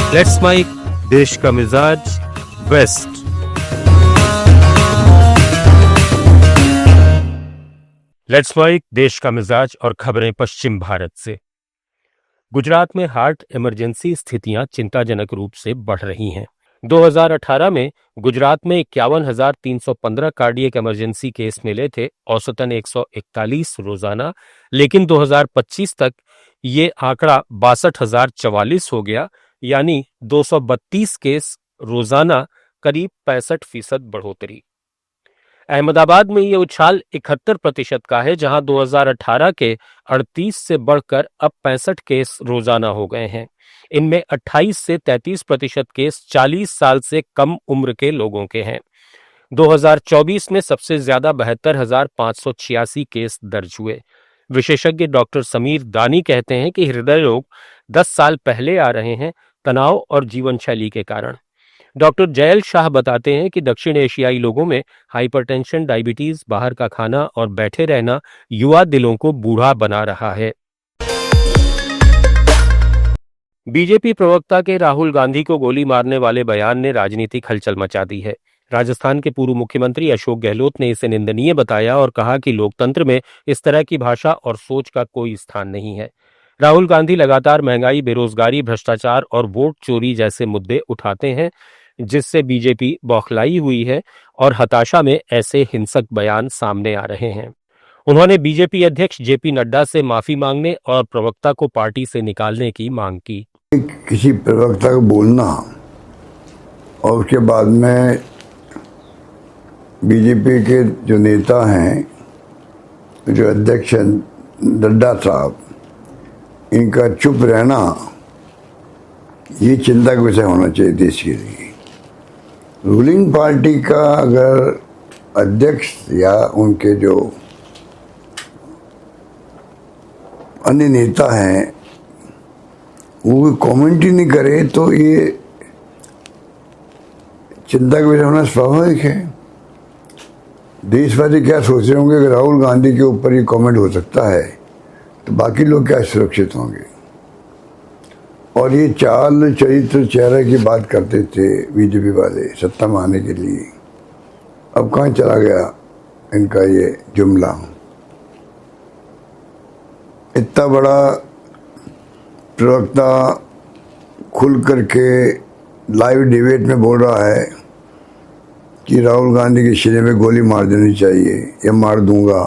Let's mic, देश का मिजाज, वेस्ट। लेट्स माइक, देश का मिजाज और खबरें पश्चिम भारत से। गुजरात में हार्ट इमरजेंसी स्थितियां चिंताजनक रूप से बढ़ रही हैं। 2018 में गुजरात में 51,315 कार्डियक इमरजेंसी केस मिले थे, औसतन 141 रोजाना। लेकिन 2025 तक ये आंकड़ा 62,044 हो गया, यानी 232 केस रोजाना, करीब 65% बढ़ोतरी। अहमदाबाद में ये उछाल 71% का है, जहां 2018 के 38 से बढ़कर अब 65 केस रोजाना हो गए हैं। इनमें 28 से 33% केस 40 साल से कम उम्र के लोगों के हैं। 2024 में सबसे ज्यादा 72,586 केस दर्ज हुए। विशेषज्ञ डॉक्टर समीर दानी कहते हैं कि हृदय रोग 10 साल पहले आ रहे हैं, तनाव और जीवन शैली के कारण। डॉक्टर जयल शाह बताते हैं कि दक्षिण एशियाई लोगों में हाइपरटेंशन, डायबिटीज, बाहर का खाना और बैठे रहना युवा दिलों को बूढ़ा बना रहा है। बीजेपी प्रवक्ता के राहुल गांधी को गोली मारने वाले बयान ने राजनीतिक हलचल मचा दी है। राजस्थान के पूर्व मुख्यमंत्री अशोक गहलोत ने इसे निंदनीय बताया और कहा कि लोकतंत्र में इस तरह की भाषा और सोच का कोई स्थान नहीं है। राहुल गांधी लगातार महंगाई, बेरोजगारी, भ्रष्टाचार और वोट चोरी जैसे मुद्दे उठाते हैं, जिससे बीजेपी बौखलाई हुई है और हताशा में ऐसे हिंसक बयान सामने आ रहे हैं। उन्होंने बीजेपी अध्यक्ष जेपी नड्डा से माफी मांगने और प्रवक्ता को पार्टी से निकालने की मांग की। किसी प्रवक्ता को बोलना और उसके बाद में बीजेपी के जो नेता हैं, जो अध्यक्ष नड्डा साहब, इनका चुप रहना ये चिंता का विषय होना चाहिए देश के लिए। रूलिंग पार्टी का अगर अध्यक्ष या उनके जो अन्य नेता हैं वो कमेंट ही नहीं करे तो ये चिंता का विषय होना स्वाभाविक है। देशवासी क्या सोच रहे होंगे कि राहुल गांधी के ऊपर ये कमेंट हो सकता है तो बाकी लोग क्या सुरक्षित होंगे। और ये चाल चरित्र चेहरे की बात करते थे बीजेपी वाले सत्ता में आने के लिए, अब कहाँ चला गया इनका ये जुमला। इतना बड़ा प्रवक्ता खुल करके लाइव डिबेट में बोल रहा है कि राहुल गांधी के सीने में गोली मार देनी चाहिए या मार दूंगा,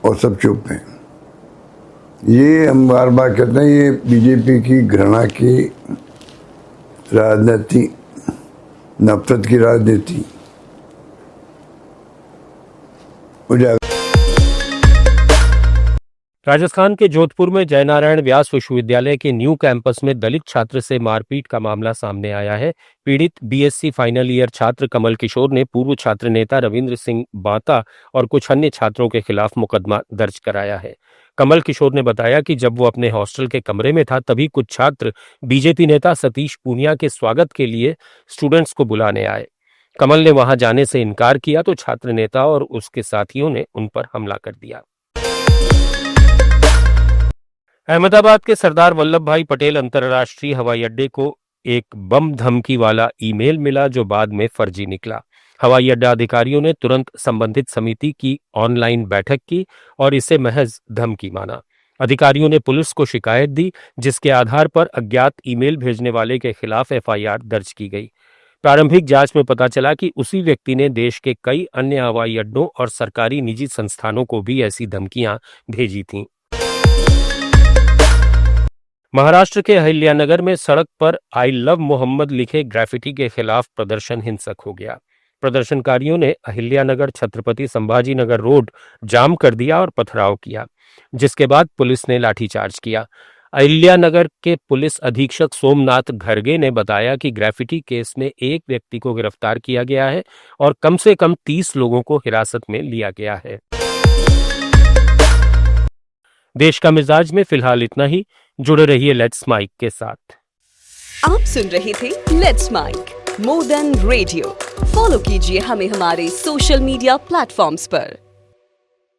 और सब चुप हैं। ये हम बार बार कहते हैं, ये बीजेपी की घृणा की राजनीति, नफरत की राजनीति। राजस्थान के जोधपुर में जयनारायण व्यास विश्वविद्यालय के न्यू कैंपस में दलित छात्र से मारपीट का मामला सामने आया है। पीड़ित बीएससी फाइनल ईयर छात्र कमल किशोर ने पूर्व छात्र नेता रविंद्र सिंह बांता और कुछ अन्य छात्रों के खिलाफ मुकदमा दर्ज कराया है। कमल किशोर ने बताया कि जब वो अपने हॉस्टल के कमरे में था तभी कुछ छात्र बीजेपी नेता सतीश पूनिया के स्वागत के लिए स्टूडेंट्स को बुलाने आए। कमल ने वहां जाने से इनकार किया तो छात्र नेता और उसके साथियों ने उन पर हमला कर दिया। अहमदाबाद के सरदार वल्लभ भाई पटेल अंतर्राष्ट्रीय हवाई अड्डे को एक बम धमकी वाला ईमेल मिला, जो बाद में फर्जी निकला। हवाई अड्डा अधिकारियों ने तुरंत संबंधित समिति की ऑनलाइन बैठक की और इसे महज धमकी माना। अधिकारियों ने पुलिस को शिकायत दी, जिसके आधार पर अज्ञात ईमेल भेजने वाले के खिलाफ एफआईआर दर्ज की गई। प्रारंभिक जांच में पता चला कि उसी व्यक्ति ने देश के कई अन्य हवाई अड्डों और सरकारी निजी संस्थानों को भी ऐसी धमकियां भेजी थीं। महाराष्ट्र के अहिल्यानगर में सड़क पर आई लव मोहम्मद लिखे ग्राफिटी के खिलाफ प्रदर्शन हिंसक हो गया। प्रदर्शनकारियों ने अहिल्यानगर छत्रपति संभाजी नगर रोड जाम कर दिया और पथराव किया, जिसके बाद पुलिस ने लाठीचार्ज किया। अहिल्यानगर के पुलिस अधीक्षक सोमनाथ घरगे ने बताया कि ग्राफिटी केस में एक व्यक्ति को गिरफ्तार किया गया है और कम से कम 30 लोगों को हिरासत में लिया गया है। देश का मिजाज में फिलहाल इतना ही। जुड़े रहिए लेट्स माइक के साथ। आप सुन रहे थे let's make more than radio. Follow कीजिए हमें हमारे सोशल मीडिया प्लेटफॉर्म्स पर।